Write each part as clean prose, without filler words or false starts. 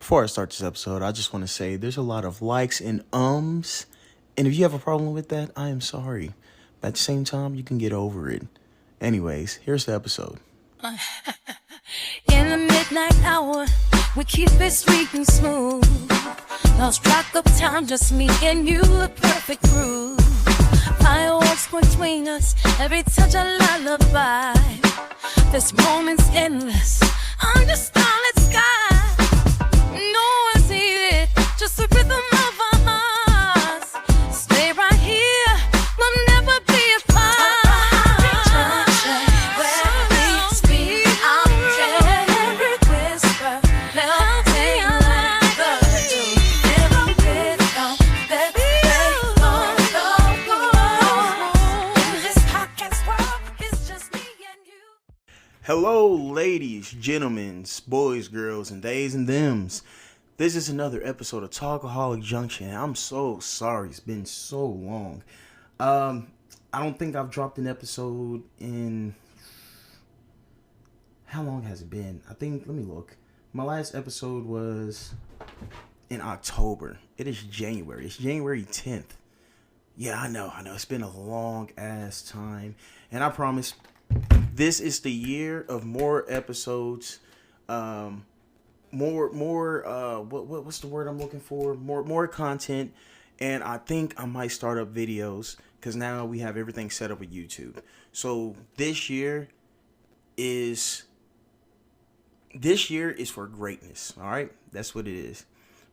Before I start this episode, I just want to say there's a lot of likes and ums. And if you have a problem with that, I am sorry. But at the same time, you can get over it. Anyways, here's the episode. In the midnight hour, we keep it sweet and smooth. Lost track of time, just me and you, a perfect groove. Fireworks between us, every touch a lullaby. This moment's endless, under starlit sky. No one's needed, just the rhythm of our hearts. Stay right here, we'll never be apart. Junction, where we speak our every whisper, melting like the dew. Never let go, let go. In this podcast world, it's just me and you. Hello, ladies, gentlemen, boys, girls, and theys and thems. This is another episode of Talkaholic Junction. I'm so sorry. It's been so long. I don't think I've dropped an episode in... How long has it been? I think... Let me look. My last episode was in October. It is January. It's January 10th. Yeah, I know. It's been a long-ass time. And I promise... This is the year of more episodes, what's the word I'm looking for? More content, and I think I might start up videos because now we have everything set up with YouTube. So this year is for greatness. All right, that's what it is.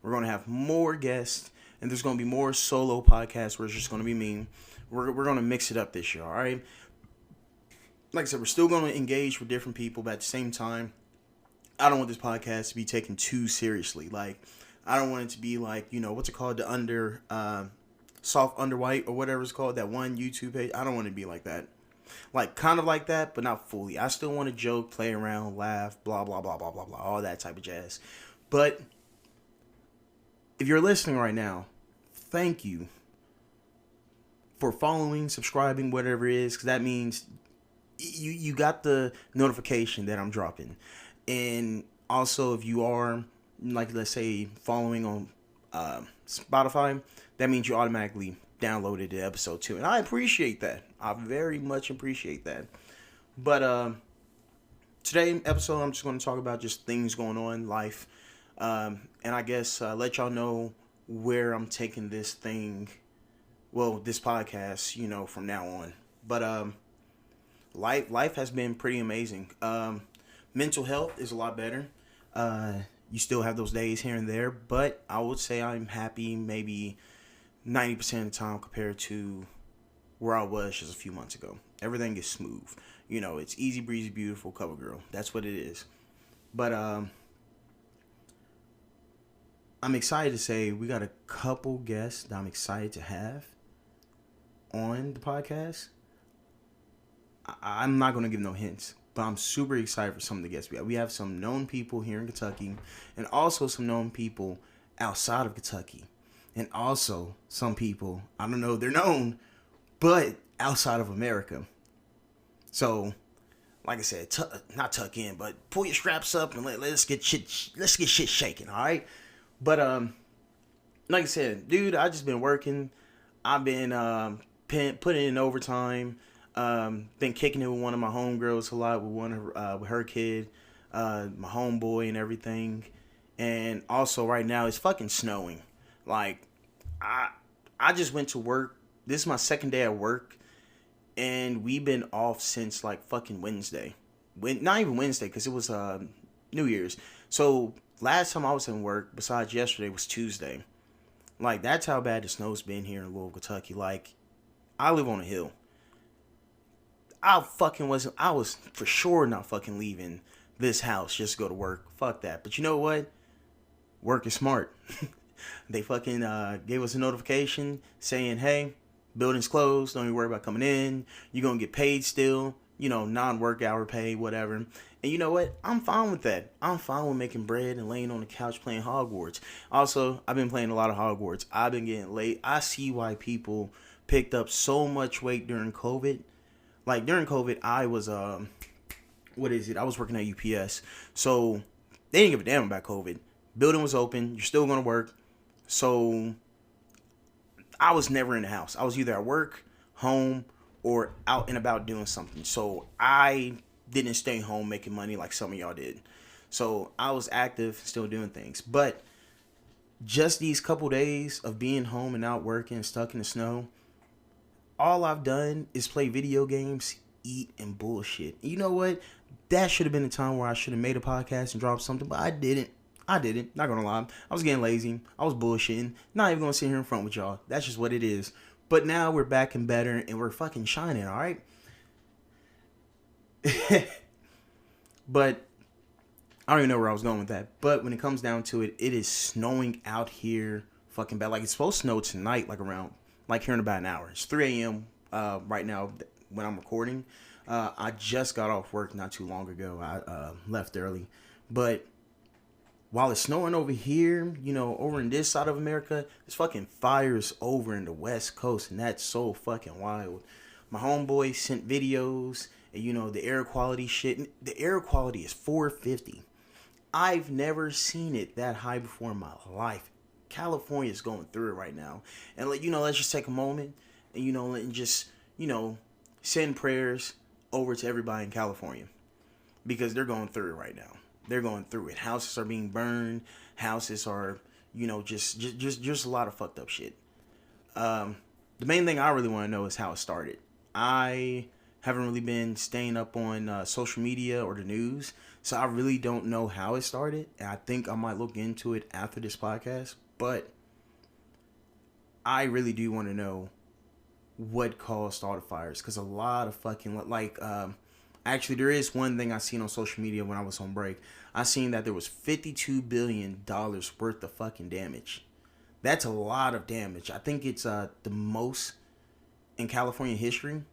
We're gonna have more guests, and there's gonna be more solo podcasts where it's just gonna be me. We're gonna mix it up this year. All right. Like I said, we're still going to engage with different people, but at the same time, I don't want this podcast to be taken too seriously. Like, I don't want it to be like, what's it called? The soft under white or whatever it's called, that one YouTube page. I don't want it to be like that. Like, kind of like that, but not fully. I still want to joke, play around, laugh, blah, blah, blah, blah, blah, blah, all that type of jazz. But if you're listening right now, thank you for following, subscribing, whatever it is, because that means... You got the notification that I'm dropping. And also, if you are, like, let's say, following on Spotify, that means you automatically downloaded the episode too. And I appreciate that. I very much appreciate that. But today's episode, I'm just going to talk about just things going on in life. And I guess let y'all know where I'm taking this thing, this podcast, from now on. But Life has been pretty amazing. Mental health is a lot better. You still have those days here and there, but I would say I'm happy maybe 90% of the time compared to where I was just a few months ago. Everything is smooth. It's easy breezy, beautiful cover girl. That's what it is. But I'm excited to say we got a couple guests that I'm excited to have on the podcast. I'm not going to give no hints, but I'm super excited for some of the guests we have. We have some known people here in Kentucky and also some known people outside of Kentucky and also some people, I don't know if they're known, but outside of America. So, like I said, not tuck in, but pull your straps up and let's get shit shaking, all right? But like I said, dude, I just been working. I've been putting in overtime. Been kicking it with one of my homegirls a lot, with her kid, my homeboy and everything. And also right now it's fucking snowing. Like, I just went to work. This is my second day at work, and we've been off since like fucking Wednesday. Not even Wednesday, because it was New Year's. So last time I was in work, besides yesterday, was Tuesday. Like, that's how bad the snow's been here in Louisville, Kentucky. Like, I live on a hill. I was for sure not fucking leaving this house just to go to work. Fuck that. But you know what? Work is smart. They fucking gave us a notification saying, hey, building's closed. Don't even worry about coming in. You're going to get paid still. Non-work hour pay, whatever. And you know what? I'm fine with that. I'm fine with making bread and laying on the couch playing Hogwarts. Also, I've been playing a lot of Hogwarts. I've been getting late. I see why people picked up so much weight during COVID. Like, during COVID, I was, I was working at UPS. So, they didn't give a damn about COVID. Building was open. You're still going to work. So I was never in the house. I was either at work, home, or out and about doing something. So I didn't stay home making money like some of y'all did. So I was active, still doing things. But just these couple days of being home and out working, stuck in the snow, all I've done is play video games, eat, and bullshit. You know what? That should have been the time where I should have made a podcast and dropped something, but I didn't. Not gonna lie. I was getting lazy. I was bullshitting. Not even gonna sit here in front with y'all. That's just what it is. But now we're back and better, and we're fucking shining, alright? But I don't even know where I was going with that. But when it comes down to it, it is snowing out here fucking bad. Like, it's supposed to snow tonight, like here in about an hour. It's 3 a.m. Right now when I'm recording. I just got off work not too long ago. I left early. But while it's snowing over here, over in this side of America, there's fucking fires over in the West Coast, and that's so fucking wild. My homeboy sent videos, and the air quality shit. The air quality is 450. I've never seen it that high before in my life. California is going through it right now. And let's just take a moment and just send prayers over to everybody in California, because they're going through it right now. They're going through it. Houses are being burned. Houses are, just a lot of fucked up shit. The main thing I really want to know is how it started. I haven't really been staying up on social media or the news, so I really don't know how it started. And I think I might look into it after this podcast. But I really do want to know what caused all the fires, because a lot of fucking actually, there is one thing I seen on social media when I was on break. I seen that there was $52 billion worth of fucking damage. That's a lot of damage. I think it's the most in California history.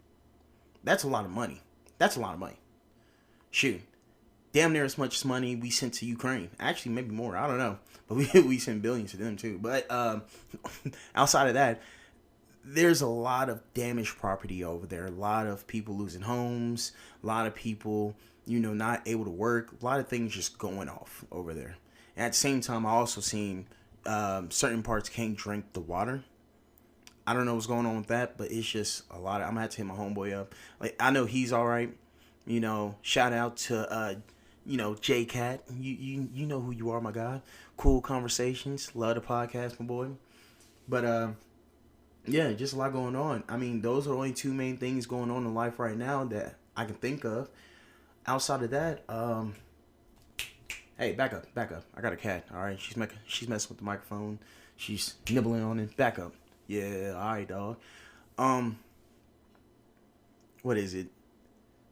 That's a lot of money. Shoot. Damn near as much money we sent to Ukraine. Actually, maybe more. I don't know. But we sent billions to them too. But outside of that, there's a lot of damaged property over there. A lot of people losing homes. A lot of people, not able to work. A lot of things just going off over there. And at the same time, I also seen certain parts can't drink the water. I don't know what's going on with that, but it's just a lot. I'm gonna have to hit my homeboy up. Like, I know he's all right. Shout out to J Cat. You know who you are, my guy. Cool conversations. Love the podcast, my boy. But yeah, just a lot going on. I mean, those are the only two main things going on in life right now that I can think of. Outside of that, hey, back up. I got a cat. All right, she's messing with the microphone. She's nibbling on it. Back up. Yeah, all right, dog. What is it?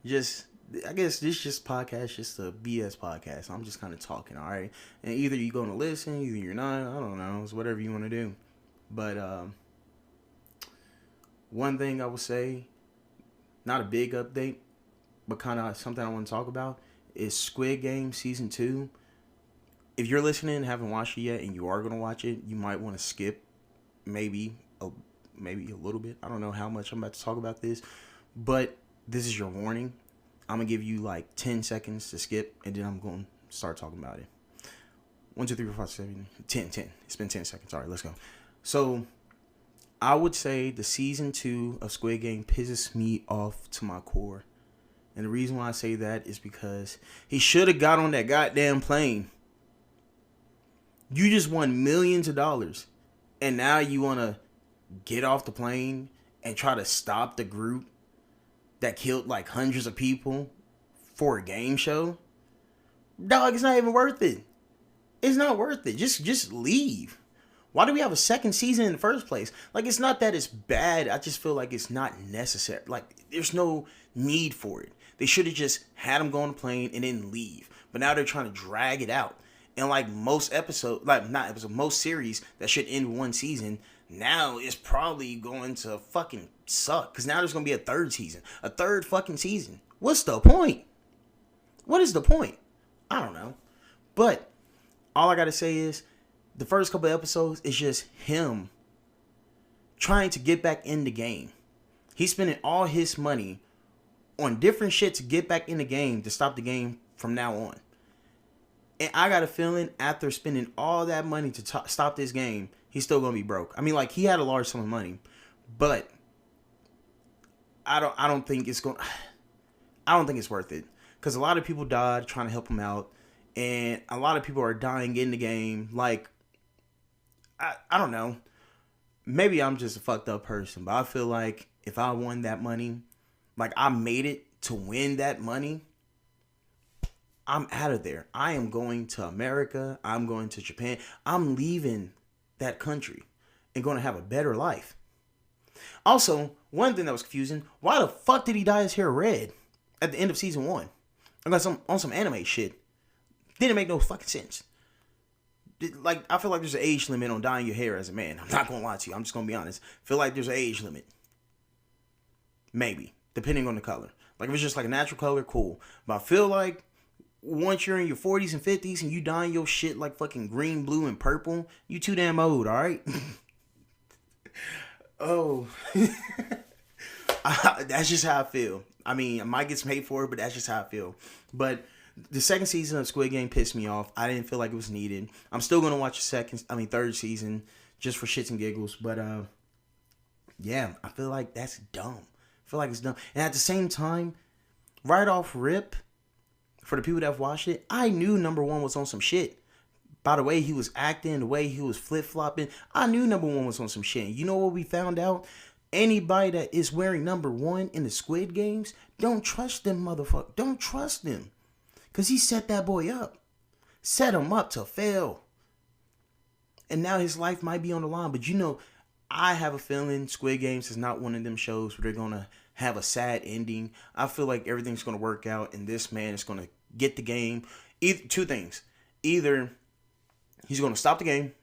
I guess this just podcast, just a BS podcast. I'm just kind of talking, all right? And either you're going to listen, either you're not. I don't know. It's whatever you want to do. But one thing I would say, not a big update, but kind of something I want to talk about, is Squid Game Season 2. If you're listening and haven't watched it yet and you are going to watch it, you might want to skip maybe a little bit. I don't know how much I'm about to talk about this, but this is your warning. I'm going to give you like 10 seconds to skip, and then I'm going to start talking about it. 1, 2, 3, 4, 5, 6, 7, 10. It's been 10 seconds. All right, let's go. So I would say the Season 2 of Squid Game pisses me off to my core. And the reason why I say that is because he should have got on that goddamn plane. You just won millions of dollars. And now you want to get off the plane and try to stop the group that killed like hundreds of people for a game show? Dog, it's not even worth it. It's not worth it. Just leave. Why do we have a second season in the first place? Like, it's not that it's bad. I just feel like it's not necessary. Like, there's no need for it. They should have just had him go on the plane and then leave. But now they're trying to drag it out. And like most most series that should end one season, now it's probably going to fucking suck. Because now there's going to be a third season. A third fucking season. What's the point? What is the point? I don't know. But all I got to say is, the first couple of episodes is just him trying to get back in the game. He's spending all his money on different shit to get back in the game, to stop the game from now on. And I got a feeling after spending all that money to stop this game, he's still gonna be broke. I mean, like, he had a large sum of money, but I don't think it's going. I don't think it's worth it because a lot of people died trying to help him out, and a lot of people are dying in the game. Like, I don't know. Maybe I'm just a fucked up person, but I feel like if I won that money, like I made it to win that money, I'm out of there. I am going to America. I'm going to Japan. I'm leaving that country and going to have a better life. Also, one thing that was confusing, why the fuck did he dye his hair red at the end of season 1? Unless on some anime shit. Didn't make no fucking sense. Like, I feel like there's an age limit on dyeing your hair as a man. I'm not gonna lie to you. I'm just gonna be honest. Feel like there's an age limit. Maybe. Depending on the color. Like, if it's just like a natural color, cool. But I feel like once you're in your 40s and 50s and you dyeing your shit like fucking green, blue, and purple, you too damn old, alright? Oh. That's just how I feel. I mean, I might get some hate for it, but that's just how I feel. But the second season of Squid Game pissed me off. I didn't feel like it was needed. I'm still gonna watch the third season just for shits and giggles. But yeah, I feel like that's dumb. I feel like it's dumb. And at the same time, right off rip, for the people that have watched it, I knew number one was on some shit. By the way he was acting, the way he was flip-flopping, I knew number one was on some shit. You know what we found out? Anybody that is wearing number one in the Squid Games, don't trust them, motherfucker. Don't trust them. Because he set that boy up. Set him up to fail. And now his life might be on the line. But you know, I have a feeling Squid Games is not one of them shows where they're going to have a sad ending. I feel like everything's going to work out and this man is going to get the game. Two things. Either he's going to stop the game,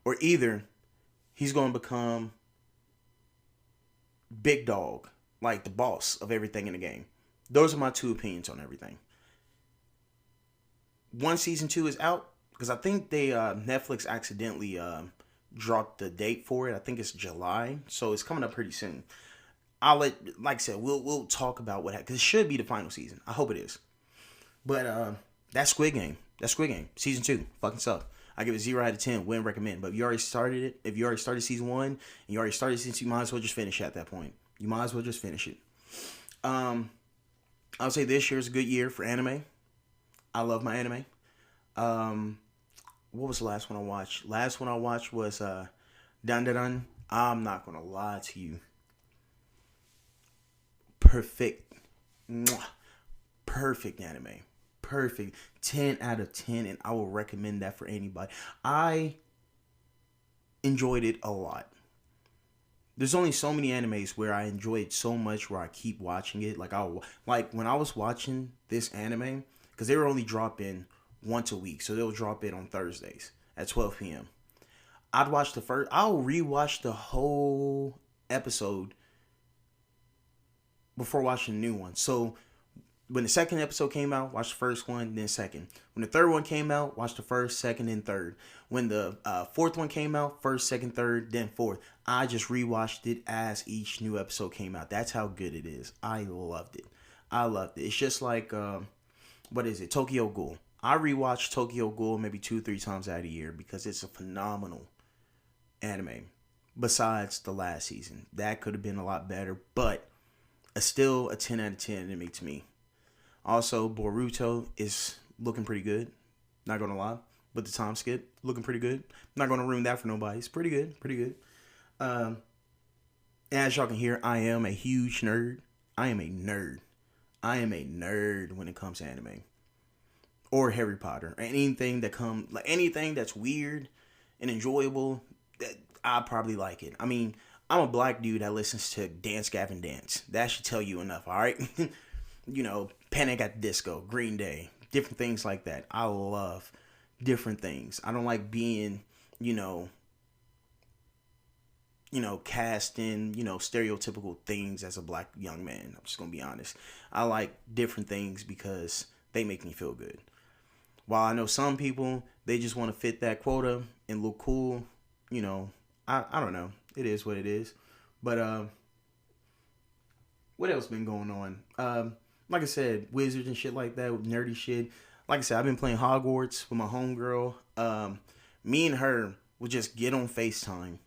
or either he's going to become big dog, like the boss of everything in the game. Those are my two opinions on everything. Once season 2 is out, because I think they Netflix accidentally dropped the date for it. I think it's July, so it's coming up pretty soon. Like I said, we'll talk about what happened, because it should be the final season. I hope it is. But that's Squid Game. That's Squid Game season 2. Fucking suck. I give it 0 out of 10. Wouldn't recommend. But if you already started it, if you already started season 1 and you already started season 2, you might as well just finish at that point. You might as well just finish it. I would say this year is a good year for anime. I love my anime. What was the last one I watched? Last one I watched was Dun Dun Dun. I'm not gonna lie to you. Perfect. Mwah. Perfect anime. Perfect. 10 out of 10, and I will recommend that for anybody. I enjoyed it a lot. There's only so many animes where I enjoy it so much where I keep watching it. Like when I was watching this anime, because they were only dropping once a week, so they'll drop it on Thursdays at 12 p.m. I'll rewatch the whole episode before watching the new one. So when the second episode came out, watch the first one, then second. When the third one came out, watch the first, second, then third. When the fourth one came out, first, second, third, then fourth. I just rewatched it as each new episode came out. That's how good it is. I loved it. It's just like, what is it? Tokyo Ghoul. I rewatch Tokyo Ghoul maybe 2-3 times out of the year because it's a phenomenal anime. Besides the last season. That could have been a lot better, but still a 10 out of 10 anime to me. Also, Boruto is looking pretty good. Not gonna lie. But the time skip, looking pretty good. Not gonna ruin that for nobody. It's pretty good. As y'all can hear, I am a huge nerd. I am a nerd when it comes to anime. Or Harry Potter. Or anything that's weird and enjoyable, I probably like it. I mean, I'm a black dude that listens to Dance Gavin Dance. That should tell you enough, alright? You know, Panic at the Disco, Green Day, different things like that. I love different things. I don't like being, cast in, stereotypical things as a black young man. I'm just going to be honest. I like different things because they make me feel good. While I know some people, they just want to fit that quota and look cool, I don't know. It is what it is. But, what else been going on? Like I said, wizards and shit like that, nerdy shit. like I said, I've been playing Hogwarts with my homegirl. Me and her would just get on FaceTime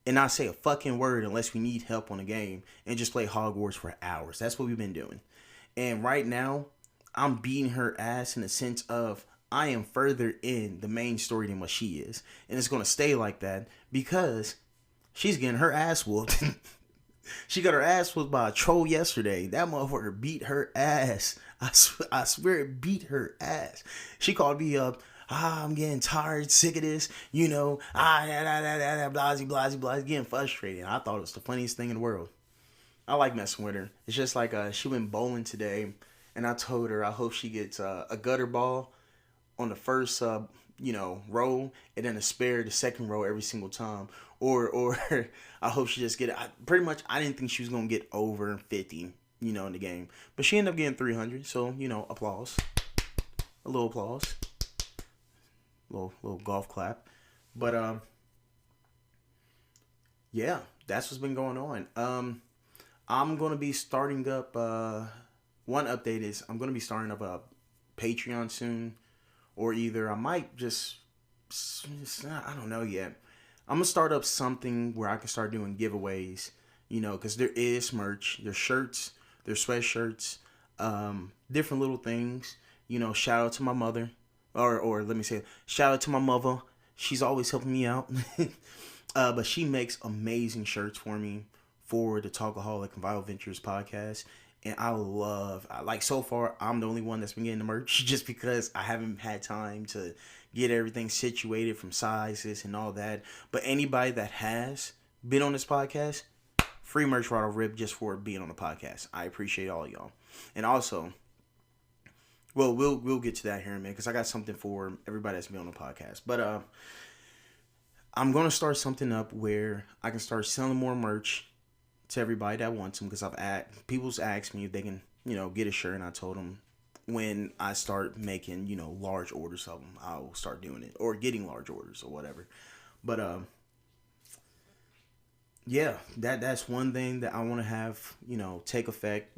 and not say a fucking word unless we need help on the game and just play Hogwarts for hours. That's what we've been doing. And right now, I'm beating her ass in the sense of I am further in the main story than what she is. And it's going to stay like that because she's getting her ass whooped. She got her ass whooped by a troll yesterday. That motherfucker beat her ass. I swear it beat her ass. She called me up. I'm getting tired, sick of this. You know, blasey, getting frustrated. I thought it was the funniest thing in the world. I like messing with her. It's just like she went bowling today, and I told her I hope she gets a gutter ball on the first row, and then a spare the second row every single time. Or I hope she just get it. Pretty much, I didn't think she was gonna get over 50, in the game, but she ended up getting 300. So applause, a little applause, little golf clap. But yeah, that's what's been going on. I'm gonna be starting up. One update is I'm gonna be starting up a Patreon soon, or either I might just I don't know yet. I'm gonna start up something where I can start doing giveaways, because there is merch, there's shirts, there's sweatshirts, different little things. Shout out to my mother, or let me say, shout out to my mother. She's always helping me out, but she makes amazing shirts for me for the Talkaholic and Vital Ventures podcast. And so far, I'm the only one that's been getting the merch just because I haven't had time to get everything situated from sizes and all that. But anybody that has been on this podcast, free merch right off rip just for being on the podcast. I appreciate all y'all. And also, well, we'll get to that here in a minute because I got something for everybody that's been on the podcast. But I'm going to start something up where I can start selling more merch to everybody that wants them, because people's asked me if they can, get a shirt, and I told them when I start making, large orders of them, I will start doing it, or getting large orders or whatever. But yeah, that's one thing that I want to have, take effect,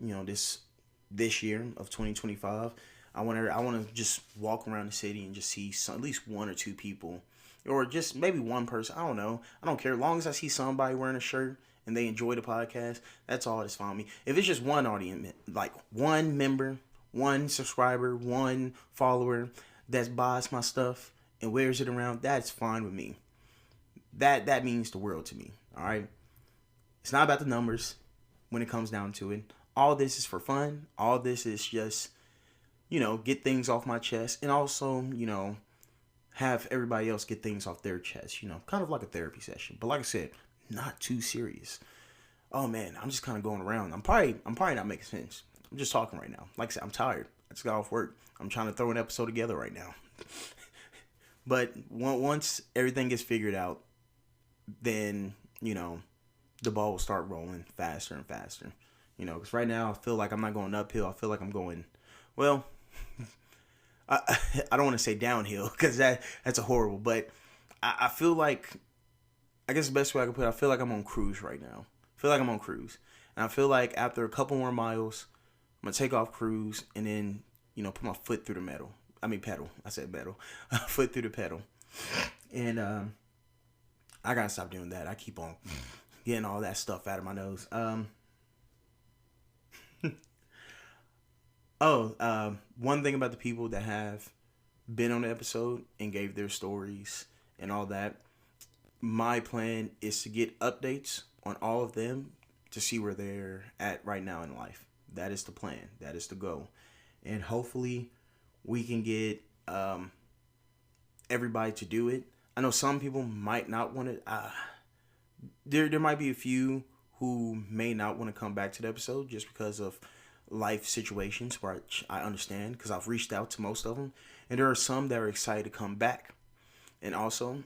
this year of 2025. I want to just walk around the city and just see at least one or two people, or just maybe one person. I don't know. I don't care. As long as I see somebody wearing a shirt and they enjoy the podcast, that's all that's fine with me. If it's just one audience, like one member, one subscriber, one follower that buys my stuff and wears it around, that's fine with me. That means the world to me. All right. It's not about the numbers when it comes down to it. All this is for fun. All this is just, get things off my chest, and also, have everybody else get things off their chest, kind of like a therapy session. But like I said, not too serious. Oh man, I'm just kind of going around. I'm probably not making sense. I'm just talking right now. Like I said, I'm tired. I just got off work. I'm trying to throw an episode together right now. But once everything gets figured out, then, the ball will start rolling faster and faster. Because right now I feel like I'm not going uphill. I feel like I'm going, well, I don't want to say downhill because that's a horrible, but I feel like, I guess the best way I can put it, I feel like I'm on cruise right now. I feel like I'm on cruise. And I feel like after a couple more miles, I'm going to take off cruise and then, put my foot through the pedal. I said pedal. Foot through the pedal. And I got to stop doing that. I keep on getting all that stuff out of my nose. One thing about the people that have been on the episode and gave their stories and all that, my plan is to get updates on all of them to see where they're at right now in life. That is the plan. That is the goal. And hopefully we can get everybody to do it. I know some people might not want to. There might be a few who may not want to come back to the episode just because of life situations, which I understand because I've reached out to most of them. And there are some that are excited to come back. And also,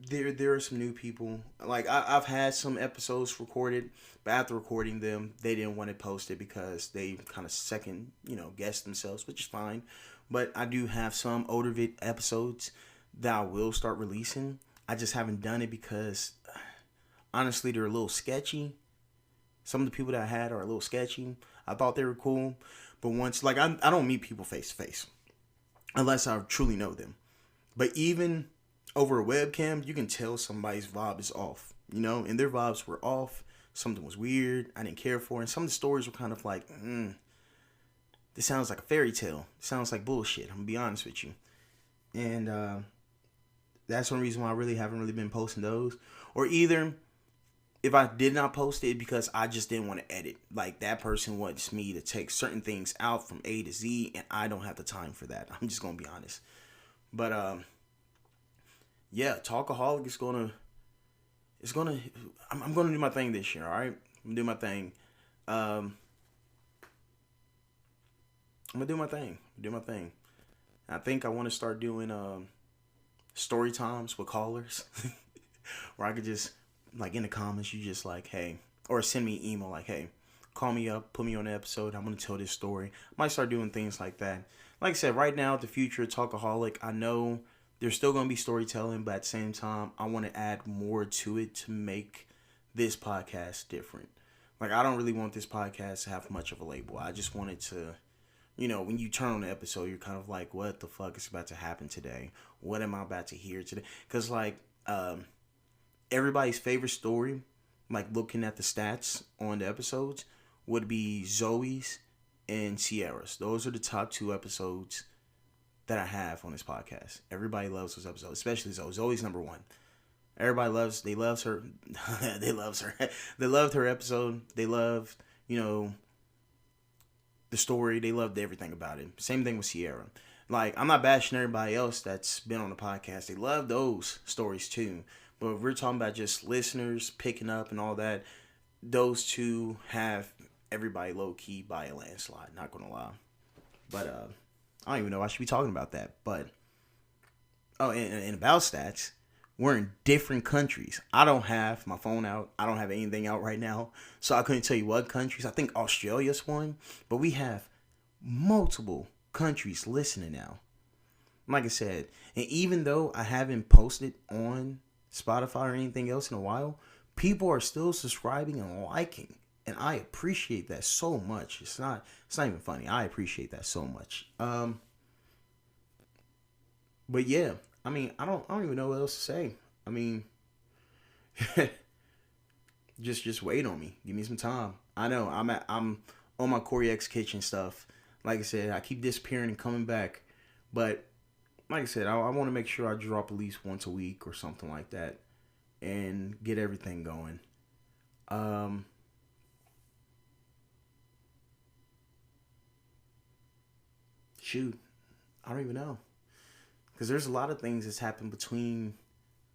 there are some new people. Like I've had some episodes recorded, but after recording them, they didn't want to post it because they kind of second guess themselves, which is fine. But I do have some older episodes that I will start releasing. I just haven't done it because honestly they're a little sketchy. Some of the people that I had are a little sketchy. I thought they were cool, but once, like, I don't meet people face to face unless I truly know them. But even over a webcam, you can tell somebody's vibe is off, and their vibes were off. Something was weird. I didn't care for it. And some of the stories were kind of like, this sounds like a fairy tale. It sounds like bullshit. I'm going to be honest with you. And that's one reason why I really haven't really been posting those. Or either, if I did not post it, because I just didn't want to edit. Like, that person wants me to take certain things out from A to Z, and I don't have the time for that. I'm just going to be honest. But, yeah, Talkaholic is I'm gonna do my thing this year, alright? I'm gonna do my thing. I'm gonna do my thing. I think I want to start doing story times with callers, where I could just, like, in the comments, you just like, hey, or send me an email like, hey, call me up, put me on the episode. I'm gonna tell this story. I might start doing things like that. Like I said, right now, the future of Talkaholic, I know there's still going to be storytelling, but at the same time, I want to add more to it to make this podcast different. Like, I don't really want this podcast to have much of a label. I just wanted to, when you turn on the episode, you're kind of like, what the fuck is about to happen today? What am I about to hear today? Because, like, everybody's favorite story, like, looking at the stats on the episodes, would be Zoe's and Sierra's. Those are the top 2 episodes that I have on this podcast. Everybody loves those episodes, especially Zoe. Zoe's number 1. Everybody loves her. They loved her episode. They loved, the story. They loved everything about it. Same thing with Sierra. Like, I'm not bashing everybody else that's been on the podcast. They love those stories too. But if we're talking about just listeners picking up and all that, those 2 have everybody low key by a landslide. Not gonna lie. But I don't even know I should be talking about that. But, and about stats, we're in different countries. I don't have my phone out. I don't have anything out right now. So I couldn't tell you what countries. I think Australia's one. But we have multiple countries listening now. Like I said, and even though I haven't posted on Spotify or anything else in a while, people are still subscribing and liking. And I appreciate that so much. It's not even funny. I appreciate that so much. But yeah, I mean, I don't even know what else to say. I mean, just wait on me. Give me some time. I know I'm on my Corey X Kitchen stuff. Like I said, I keep disappearing and coming back. But like I said, I want to make sure I drop at least once a week or something like that and get everything going. Shoot, I don't even know. Because there's a lot of things that's happened between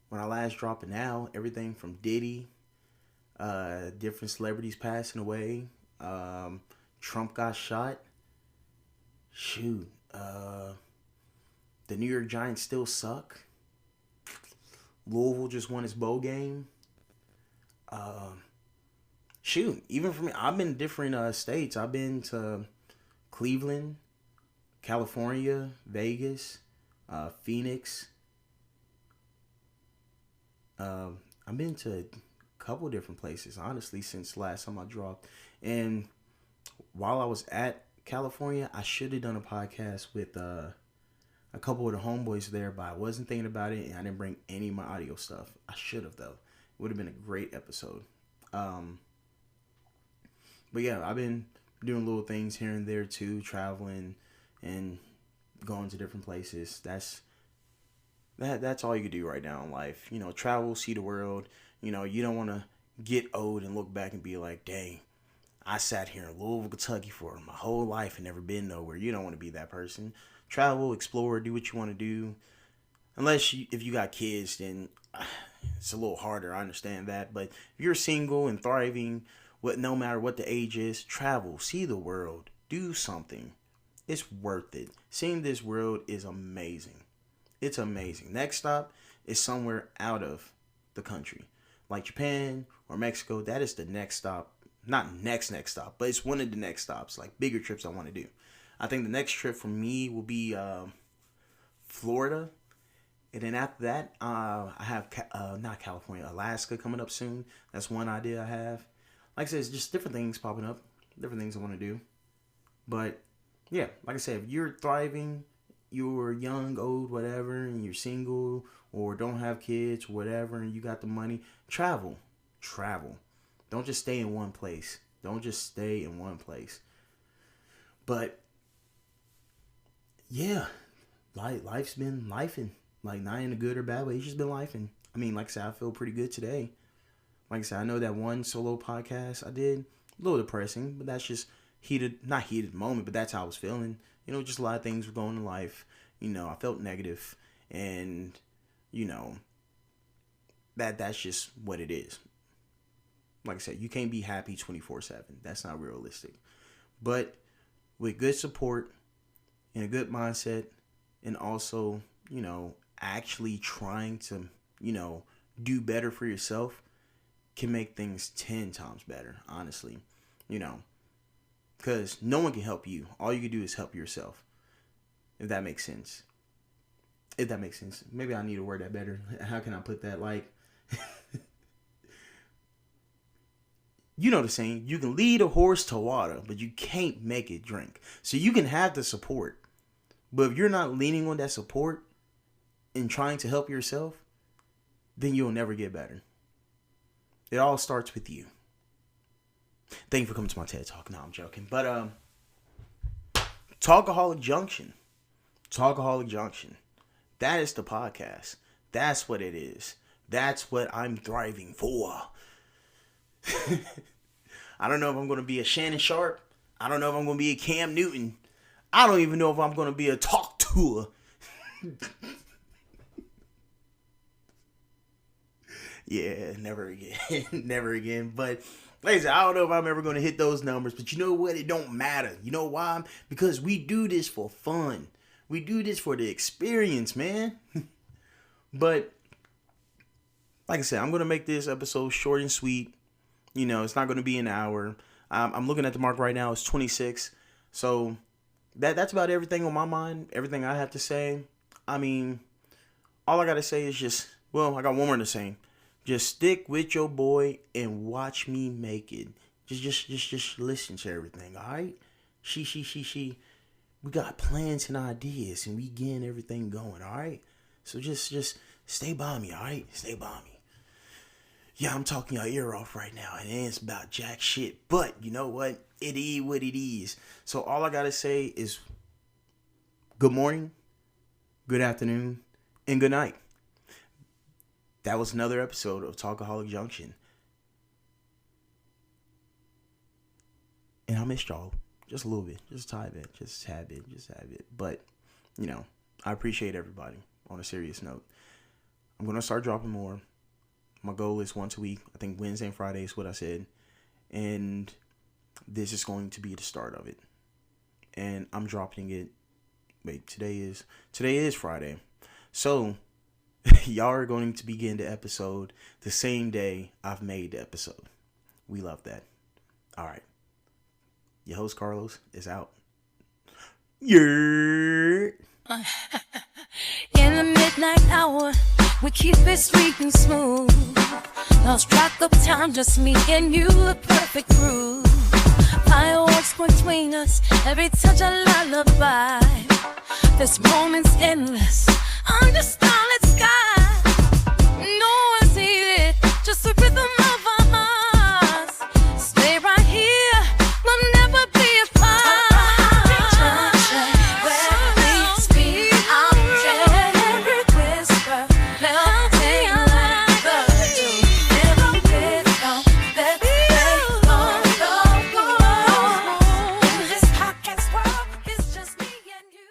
when I last dropped and now. Everything from Diddy, different celebrities passing away, Trump got shot. Shoot, the New York Giants still suck. Louisville just won its bowl game. Shoot, even for me, I've been in different states. I've been to Cleveland, California, Vegas, Phoenix. I've been to a couple different places, honestly, since last time I dropped. And while I was at California, I should have done a podcast with a couple of the homeboys there, but I wasn't thinking about it, and I didn't bring any of my audio stuff. I should have, though. It would have been a great episode. But yeah, I've been doing little things here and there too, traveling and going to different places. That's all you can do right now in life. Travel, see the world. You don't want to get old and look back and be like, dang, I sat here in Louisville, Kentucky for my whole life and never been nowhere. You don't want to be that person. Travel, explore, do what you want to do. If you got kids, then it's a little harder. I understand that. But if you're single and thriving, no matter what the age is, travel, see the world, do something. It's worth it. Seeing this world is amazing. It's amazing. Next stop is somewhere out of the country. Like Japan or Mexico. That is the next stop. Not next stop, but it's one of the next stops. Like bigger trips I want to do. I think the next trip for me will be Florida. And then after that, I have not California, Alaska coming up soon. That's one idea I have. Like I said, it's just different things popping up. different things I want to do. But yeah, like I said, if you're thriving, you're young, old, whatever, and you're single or don't have kids, whatever, and you got the money, travel. Don't just stay in one place. But yeah, life's been lifing. Like, not in a good or bad way. It's just been lifing. I mean, like I said, I feel pretty good today. Like I said, I know that one solo podcast I did, a little depressing, but that's just not heated moment, but that's how I was feeling. You know, just a lot of things were going in life. You know, I felt negative, and you know, that's just what it is. Like I said, you can't be happy 24/7. That's not realistic. But with good support and a good mindset, and also, you know, actually trying to, you know, do better for yourself, can make things 10 times better, honestly. You know, because no one can help you. All you can do is help yourself. If that makes sense. Maybe I need to word that better. How can I put that? Like, you know the saying, you can lead a horse to water, but you can't make it drink. So you can have the support, but if you're not leaning on that support and trying to help yourself, then you'll never get better. It all starts with you. Thank you for coming to my TED Talk. No, I'm joking. But Talkaholic Junction. That is the podcast. That's what it is. That's what I'm thriving for. I don't know if I'm going to be a Shannon Sharp. I don't know if I'm going to be a Cam Newton. I don't even know if I'm going to be a Talk Tour. Yeah, never again. But like I said, I don't know if I'm ever going to hit those numbers. But you know what? It don't matter. You know why? Because we do this for fun. We do this for the experience, man. But like I said, I'm going to make this episode short and sweet. You know, it's not going to be an hour. I'm looking at the mark right now. It's 26. So that's about everything on my mind. Everything I have to say. I mean, all I got to say is just, well, I got one more to say. Just stick with your boy and watch me make it. Just listen to everything, all right? She. We got plans and ideas, and we getting everything going, all right? So just stay by me, all right? Stay by me. Yeah, I'm talking your ear off right now, and it ain't about jack shit. But you know what? It is what it is. So all I gotta say is good morning, good afternoon, and good night. That was another episode of Talkaholic Junction. And I missed y'all. Just a little bit. Just a tad bit. But, you know, I appreciate everybody on a serious note. I'm going to start dropping more. My goal is once a week. I think Wednesday and Friday is what I said. And this is going to be the start of it. And I'm dropping it. Wait, today is Friday. So, y'all are going to begin the episode the same day I've made the episode. We love that. All right. Your host, Carlos, is out. Yeah. In the midnight hour, we keep it sweet and smooth. Lost track of time, just me and you, a perfect groove. Fireworks between us, every touch a lullaby. This moment's endless, under starlit sky. No one's needed, just the rhythm of our hearts. Stay right here, we'll never be apart. Where we speak our every whisper, melting like the dew. Never let go, let go. In this podcast world, it's just me and you.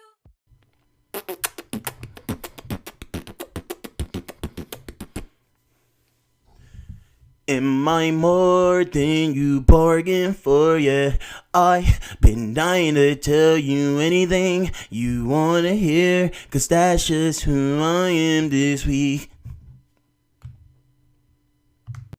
Am I more than you bargained for? Yeah, I've been dying to tell you anything you wanna hear, 'cause that's just who I am this week.